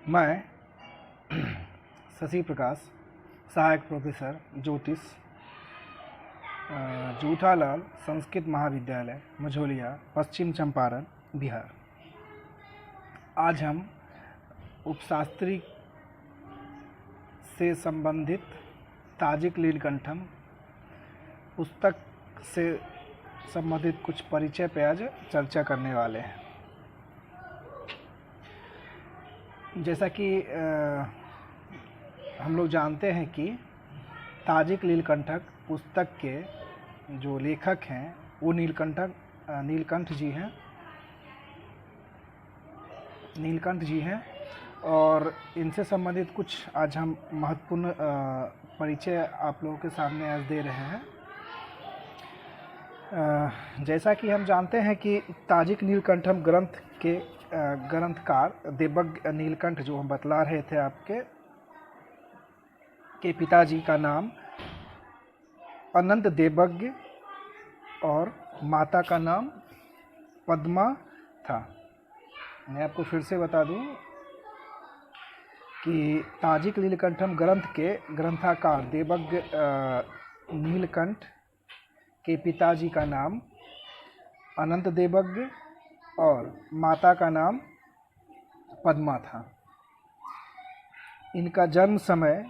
मैं शशि प्रकाश, सहायक प्रोफेसर ज्योतिष, जूठालाल संस्कृत महाविद्यालय मझौलिया, पश्चिम चंपारण, बिहार। आज हम उपशास्त्री से संबंधित ताजिक नीलकंठम पुस्तक से संबंधित कुछ परिचय पे आज चर्चा करने वाले हैं। जैसा कि हम लोग जानते हैं कि ताजिक नीलकंठक पुस्तक के जो लेखक हैं वो नीलकंठ जी हैं और इनसे संबंधित कुछ आज हम महत्वपूर्ण परिचय आप लोगों के सामने आज दे रहे हैं। जैसा कि हम जानते हैं कि ताजिक नीलकंठम ग्रंथ के ग्रंथकार देवज्ञ नीलकंठ, जो हम बतला रहे थे आपके, के पिताजी का नाम अनंत देवज्ञ और माता का नाम पद्मा था। मैं आपको फिर से बता दूं कि ताजिक नीलकंठम ग्रंथ के ग्रंथकार देवज्ञ नीलकंठ के पिताजी का नाम अनंत देवज्ञ और माता का नाम पद्मा था। इनका जन्म समय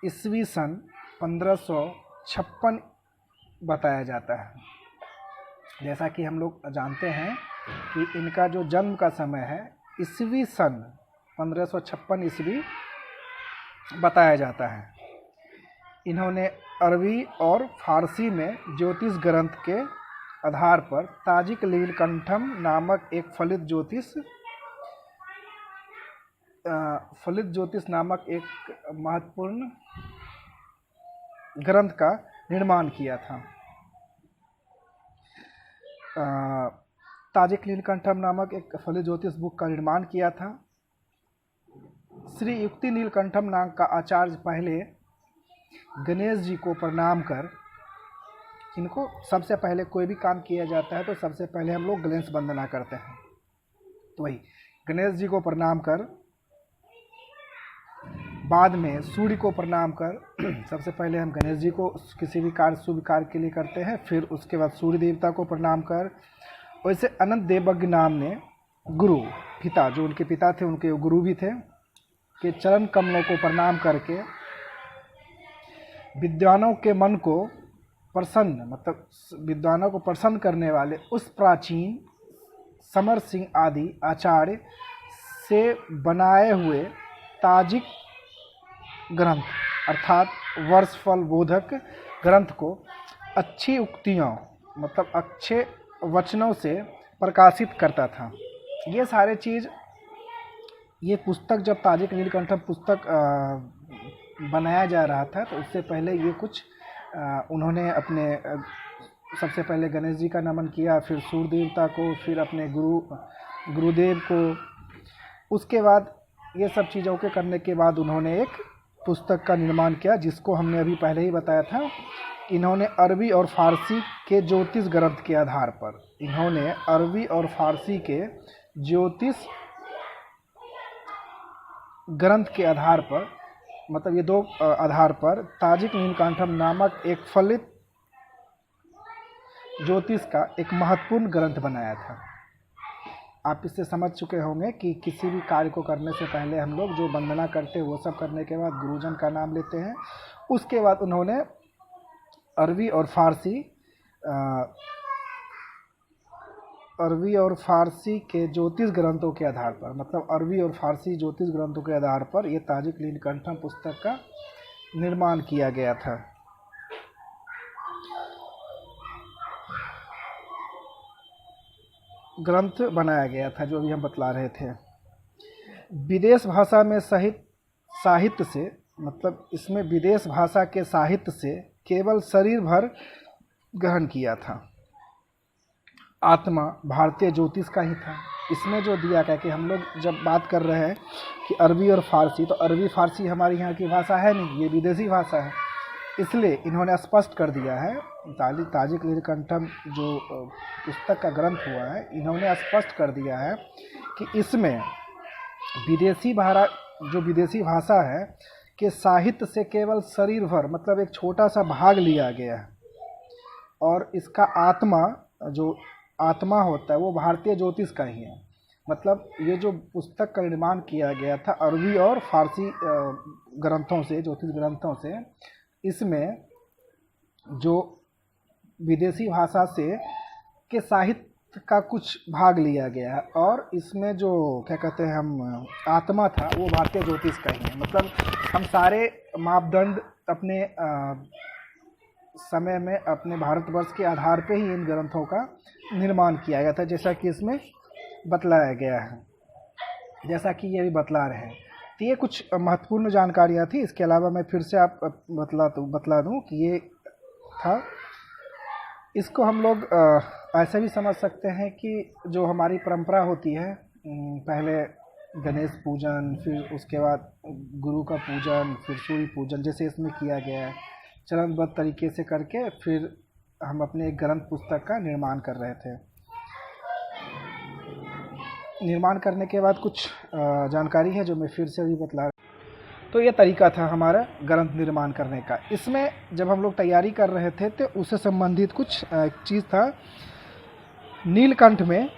ईस्वी सन 1556 बताया जाता है। जैसा कि हम लोग जानते हैं कि इनका जो जन्म का समय है ईस्वी सन 1556 ईस्वी बताया जाता है। इन्होंने अरबी और फारसी में ज्योतिष ग्रंथ के आधार पर ताजिक नीलकंठम नामक एक फलित ज्योतिष नामक एक महत्वपूर्ण ग्रंथ का निर्माण किया था। ताजिक नीलकंठम नामक एक फलित ज्योतिष बुक का निर्माण किया था। श्री युक्ति नीलकंठम नाम का आचार्य पहले गणेश जी को प्रणाम कर, इनको सबसे पहले कोई भी काम किया जाता है तो सबसे पहले हम लोग गणेश वंदना करते हैं, तो वही गणेश जी को प्रणाम कर, बाद में सूर्य को प्रणाम कर सबसे पहले हम गणेश जी को किसी भी कार्य शुभ कार्य के लिए करते हैं, फिर उसके बाद सूर्य देवता को प्रणाम कर, वैसे अनंत देवज्ञ नाम ने गुरु पिता, जो उनके पिता थे उनके गुरु भी थे, के चरण कमलों को प्रणाम करके विद्वानों के मन को प्रसन्न, मतलब विद्वानों को प्रसन्न करने वाले उस प्राचीन समर सिंह आदि आचार्य से बनाए हुए ताजिक ग्रंथ अर्थात वर्षफल बोधक ग्रंथ को अच्छी उक्तियों, मतलब अच्छे वचनों से प्रकाशित करता था। ये सारे चीज़, ये पुस्तक जब ताजिक नीलकंठम पुस्तक बनाया जा रहा था तो उससे पहले ये कुछ उन्होंने अपने सबसे पहले गणेश जी का नमन किया, फिर सूर्य देवता को, फिर अपने गुरुदेव को। उसके बाद ये सब चीज़ों के करने के बाद उन्होंने एक पुस्तक का निर्माण किया, जिसको हमने अभी पहले ही बताया था। इन्होंने अरबी और फारसी के ज्योतिष ग्रंथ के आधार पर, इन्होंने अरबी और फारसी के ज्योतिष ग्रंथ के आधार पर, मतलब ये दो आधार पर ताजिक नीलकंठम नामक एक फलित ज्योतिष का एक महत्वपूर्ण ग्रंथ बनाया था। आप इससे समझ चुके होंगे कि किसी भी कार्य को करने से पहले हम लोग जो वंदना करते हैं वो सब करने के बाद गुरुजन का नाम लेते हैं। उसके बाद उन्होंने अरबी और फारसी के ज्योतिष ग्रंथों के आधार पर, मतलब अरबी और फारसी ज्योतिष ग्रंथों के आधार पर ये ताजिक नीलकंठम पुस्तक का निर्माण किया गया था। ग्रंथ बनाया गया था जो अभी हम बतला रहे थे। विदेश भाषा में साहित्य से, मतलब इसमें विदेश भाषा के साहित्य से केवल शरीर भर ग्रहण किया था। आत्मा भारतीय ज्योतिष का ही था। इसमें जो दिया गया कि हम लोग जब बात कर रहे हैं कि अरबी और फारसी, तो अरबी फारसी हमारी यहाँ की भाषा है नहीं, ये विदेशी भाषा है। इसलिए इन्होंने स्पष्ट कर दिया है, ताजिक नीलकंठम जो पुस्तक का ग्रंथ हुआ है, इन्होंने स्पष्ट कर दिया है कि इसमें विदेशी जो विदेशी भाषा है के साहित्य से केवल शरीर भर मतलब एक छोटा सा भाग लिया गया है, और इसका आत्मा जो आत्मा होता है वो भारतीय ज्योतिष का ही है। मतलब ये जो पुस्तक का निर्माण किया गया था अरबी और फारसी ग्रंथों से, ज्योतिष ग्रंथों से, इसमें जो विदेशी भाषा से के साहित्य का कुछ भाग लिया गया है, और इसमें जो क्या कहते हैं हम आत्मा था वो भारतीय ज्योतिष का ही है। मतलब हम सारे मापदंड अपने समय में अपने भारतवर्ष के आधार पे ही इन ग्रंथों का निर्माण किया गया था, जैसा कि इसमें बतलाया गया है, जैसा कि ये भी बतला रहे हैं। तो ये कुछ महत्वपूर्ण जानकारियाँ थी। इसके अलावा मैं फिर से आप बतला दूँ कि ये था, इसको हम लोग ऐसे भी समझ सकते हैं कि जो हमारी परंपरा होती है, पहले गणेश पूजन, फिर उसके बाद गुरु का पूजन, फिर सूर्य पूजन, जैसे इसमें किया गया है चरणबद्ध तरीके से करके, फिर हम अपने एक ग्रंथ पुस्तक का निर्माण कर रहे थे। निर्माण करने के बाद कुछ जानकारी है जो मैं फिर से भी बतला। तो ये तरीका था हमारा ग्रंथ निर्माण करने का। इसमें जब हम लोग तैयारी कर रहे थे तो उससे संबंधित कुछ चीज़ था। नीलकंठ में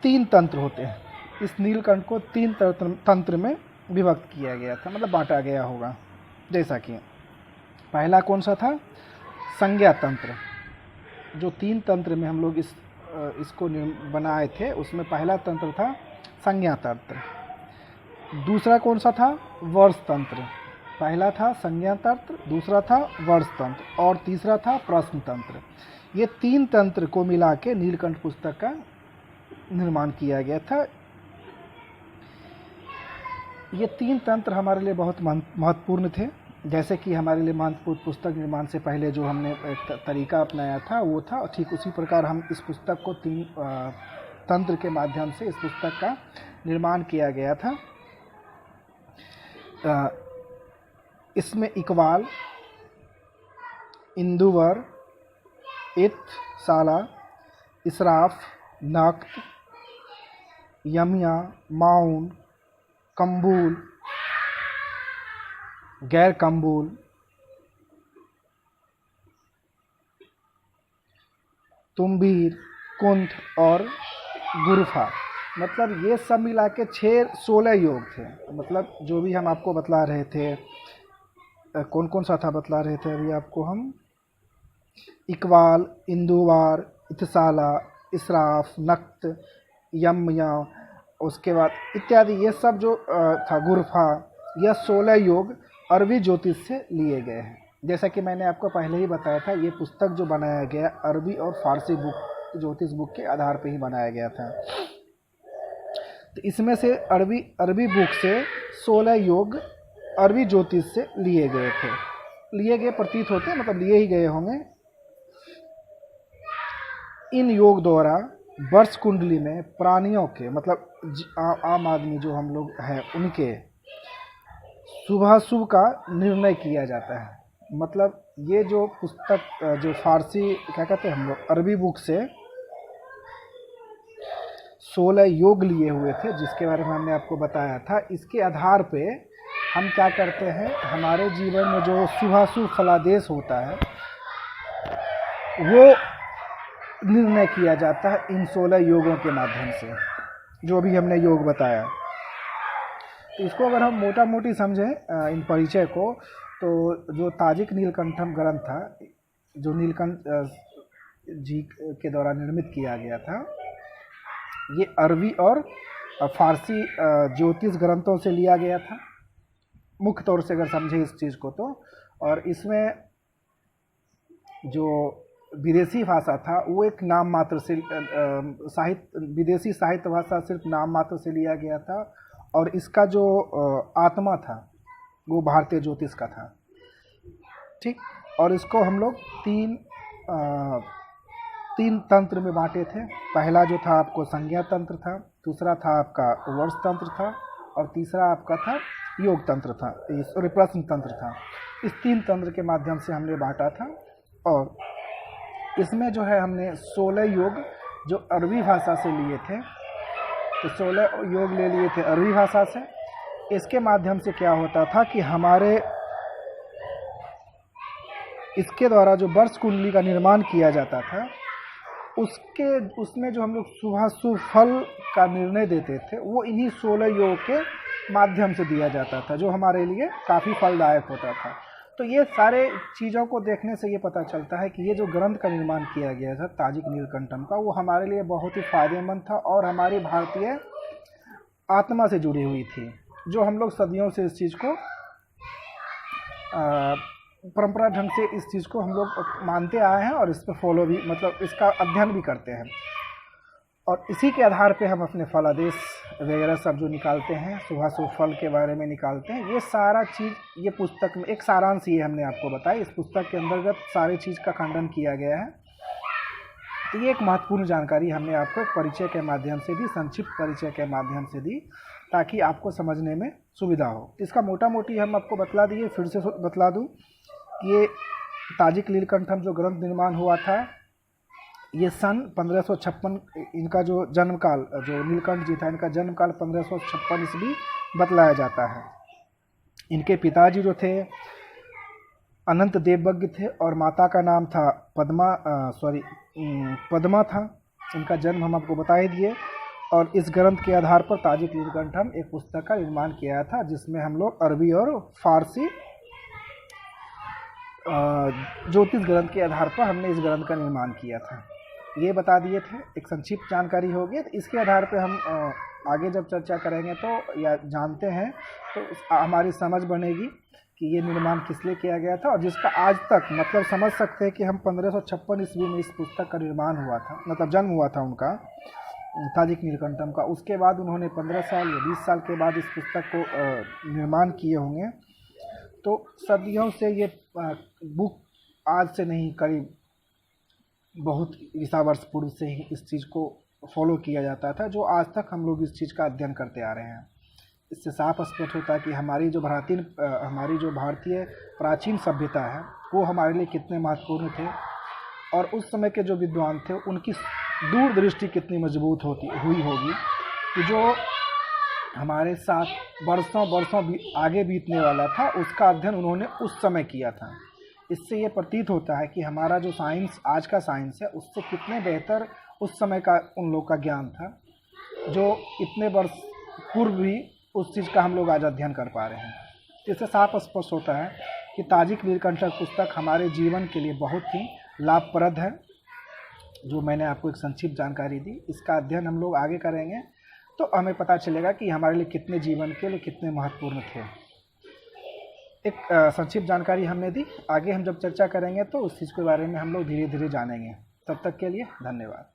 3 तंत्र होते हैं। इस नीलकंठ को 3 तंत्र में विभक्त किया गया था, मतलब बांटा गया होगा। जैसा कि पहला कौन सा था, संज्ञा तंत्र। जो 3 तंत्र में हम लोग इसको बनाए थे, उसमें पहला तंत्र था संज्ञा तंत्र। दूसरा कौन सा था, वर्ष तंत्र। पहला था संज्ञा तंत्र, दूसरा था वर्ष तंत्र, और तीसरा था प्रश्न तंत्र। ये 3 तंत्र को मिला के नीलकंठ पुस्तक का निर्माण किया गया था। ये 3 तंत्र हमारे लिए बहुत महत्वपूर्ण थे। जैसे कि हमारे लिए महत्वपूर्ण पुस्तक निर्माण से पहले जो हमने एक तरीका अपनाया था वो था, ठीक उसी प्रकार हम इस पुस्तक को 3 तंत्र के माध्यम से इस पुस्तक का निर्माण किया गया था। इसमें इकबाल, इंदुवर, इत, साला, इसराफ, नक्त, यमिया, माउन, कम्बूल, गैर कम्बूल, तुम्बीर, कुंठ और गुरफा, मतलब ये सब मिला के 16 योग थे। मतलब जो भी हम आपको बतला रहे थे, कौन कौन सा था बतला रहे थे अभी आपको हम, इकबाल, इंदुवार, इतसाला, इसराफ, नक्त, यमया, उसके बाद इत्यादि, ये सब जो था गुरफा, यह 16 योग अरबी ज्योतिष से लिए गए हैं। जैसा कि मैंने आपको पहले ही बताया था, ये पुस्तक जो बनाया गया अरबी और फारसी बुक, ज्योतिष बुक के आधार पे ही बनाया गया था। तो इसमें से अरबी बुक से 16 योग अरबी ज्योतिष से लिए गए थे। लिए गए प्रतीत होते, मतलब लिए ही गए होंगे। इन योग द्वारा वर्ष कुंडली में प्राणियों के, मतलब आम आदमी जो हम लोग हैं उनके शुभाशुभ का निर्णय किया जाता है। मतलब ये जो पुस्तक जो फारसी क्या कहते हैं हम लोग, अरबी बुक से 16 योग लिए हुए थे, जिसके बारे में हमने आपको बताया था। इसके आधार पे हम क्या करते हैं, हमारे जीवन में जो शुभाशुभ फलादेश होता है वो निर्णय किया जाता है इन 16 योगों के माध्यम से, जो भी हमने योग बताया। तो इसको अगर हम मोटा मोटी समझें इन परिचय को, तो जो ताजिक नीलकंठम ग्रंथ था, जो नीलकंठ जी के द्वारा निर्मित किया गया था, ये अरबी और फारसी ज्योतिष ग्रंथों से लिया गया था, मुख्य तौर से अगर समझे इस चीज़ को तो। और इसमें जो विदेशी भाषा था वो एक नाम मात्र से विदेशी साहित्य भाषा सिर्फ नाम मात्र से लिया गया था, और इसका जो आत्मा था वो भारतीय ज्योतिष का था। ठीक, और इसको हम लोग 3 तंत्र में बांटे थे। पहला जो था आपको संज्ञा तंत्र था, दूसरा था आपका वर्ष तंत्र था, और तीसरा आपका था योग तंत्र था, सॉरी प्रश्न तंत्र था। इस 3 तंत्र के माध्यम से हमने बांटा था। और इसमें जो है हमने 16 योग जो अरबी भाषा से लिए थे, तो 16 योग ले लिए थे अरबी भाषा से, इसके माध्यम से क्या होता था कि हमारे इसके द्वारा जो वर्ष कुंडली का निर्माण किया जाता था, उसमें जो हम लोग शुभाशुभ फल का निर्णय देते थे वो इन्हीं 16 योग के माध्यम से दिया जाता था, जो हमारे लिए काफ़ी फलदायक होता था। तो ये सारे चीज़ों को देखने से ये पता चलता है कि ये जो ग्रंथ का निर्माण किया गया था ताजिक नीलकंठम का, वो हमारे लिए बहुत ही फायदेमंद था और हमारी भारतीय आत्मा से जुड़ी हुई थी, जो हम लोग सदियों से इस चीज़ को परंपरा ढंग से इस चीज़ को हम लोग मानते आए हैं और इस पर फॉलो भी, मतलब इसका अध्ययन भी करते हैं। और इसी के आधार पे हम अपने फलादेश वगैरह सब जो निकालते हैं, शुभाशुभ फल के बारे में निकालते हैं। ये सारा चीज़ ये पुस्तक में एक सारांश ये हमने आपको बताया। इस पुस्तक के अंतर्गत सारी चीज़ का खंडन किया गया है। तो ये एक महत्वपूर्ण जानकारी हमने आपको परिचय के माध्यम से दी, संक्षिप्त परिचय के माध्यम से दी, ताकि आपको समझने में सुविधा हो। इसका मोटा मोटी हम आपको बतला दिए, फिर से बतला दूँ। ये ताजिक नीलकंठम जो ग्रंथ निर्माण हुआ था, ये सन 1556, इनका जो जन्मकाल, जो नीलकंठ जी था, इनका जन्मकाल 1556 ईस्वी बतलाया जाता है। इनके पिताजी जो थे अनंत देवज्ञ थे और माता का नाम था पद्मा था। इनका जन्म हम आपको बता ही दिए। और इस ग्रंथ के आधार पर ताजिक नीलकंठम एक पुस्तक का निर्माण किया था, जिसमें हम लोग अरबी और फारसी ज्योतिष ग्रंथ के आधार पर हमने इस ग्रंथ का निर्माण किया था। ये बता दिए थे, एक संक्षिप्त जानकारी होगी। तो इसके आधार पे हम आगे जब चर्चा करेंगे तो या जानते हैं तो हमारी समझ बनेगी कि ये निर्माण किस लिए किया गया था, और जिसका आज तक मतलब समझ सकते हैं कि हम 1556 ईस्वी में इस पुस्तक का निर्माण हुआ था, मतलब जन्म हुआ था उनका, ताजिक नीलकंठम का। उसके बाद उन्होंने 15 साल या 20 साल के बाद इस पुस्तक को निर्माण किए होंगे। तो सदियों से ये बुक आज से नहीं, करीब बहुत ईसा वर्ष पूर्व से ही इस चीज़ को फॉलो किया जाता था, जो आज तक हम लोग इस चीज़ का अध्ययन करते आ रहे हैं। इससे साफ स्पष्ट होता है कि हमारी जो भारतीय प्राचीन सभ्यता है वो हमारे लिए कितने महत्वपूर्ण थे, और उस समय के जो विद्वान थे उनकी दूरदृष्टि कितनी मजबूत हुई होगी कि जो हमारे साथ वर्षों आगे बीतने वाला था उसका अध्ययन उन्होंने उस समय किया था। इससे ये प्रतीत होता है कि हमारा जो साइंस, आज का साइंस है, उससे कितने बेहतर उस समय का उन लोग का ज्ञान था, जो इतने वर्ष पूर्व भी उस चीज़ का हम लोग आज अध्ययन कर पा रहे हैं। इससे साफ स्पष्ट होता है कि ताजिक नीलकंठम पुस्तक हमारे जीवन के लिए बहुत ही लाभप्रद है। जो मैंने आपको एक संक्षिप्त जानकारी दी, इसका अध्ययन हम लोग आगे करेंगे तो हमें पता चलेगा कि हमारे लिए कितने जीवन के लिए कितने महत्वपूर्ण थे। एक संक्षिप्त जानकारी हमने दी। आगे हम जब चर्चा करेंगे तो उस चीज़ के बारे में हम लोग धीरे धीरे जानेंगे। तब तक के लिए धन्यवाद।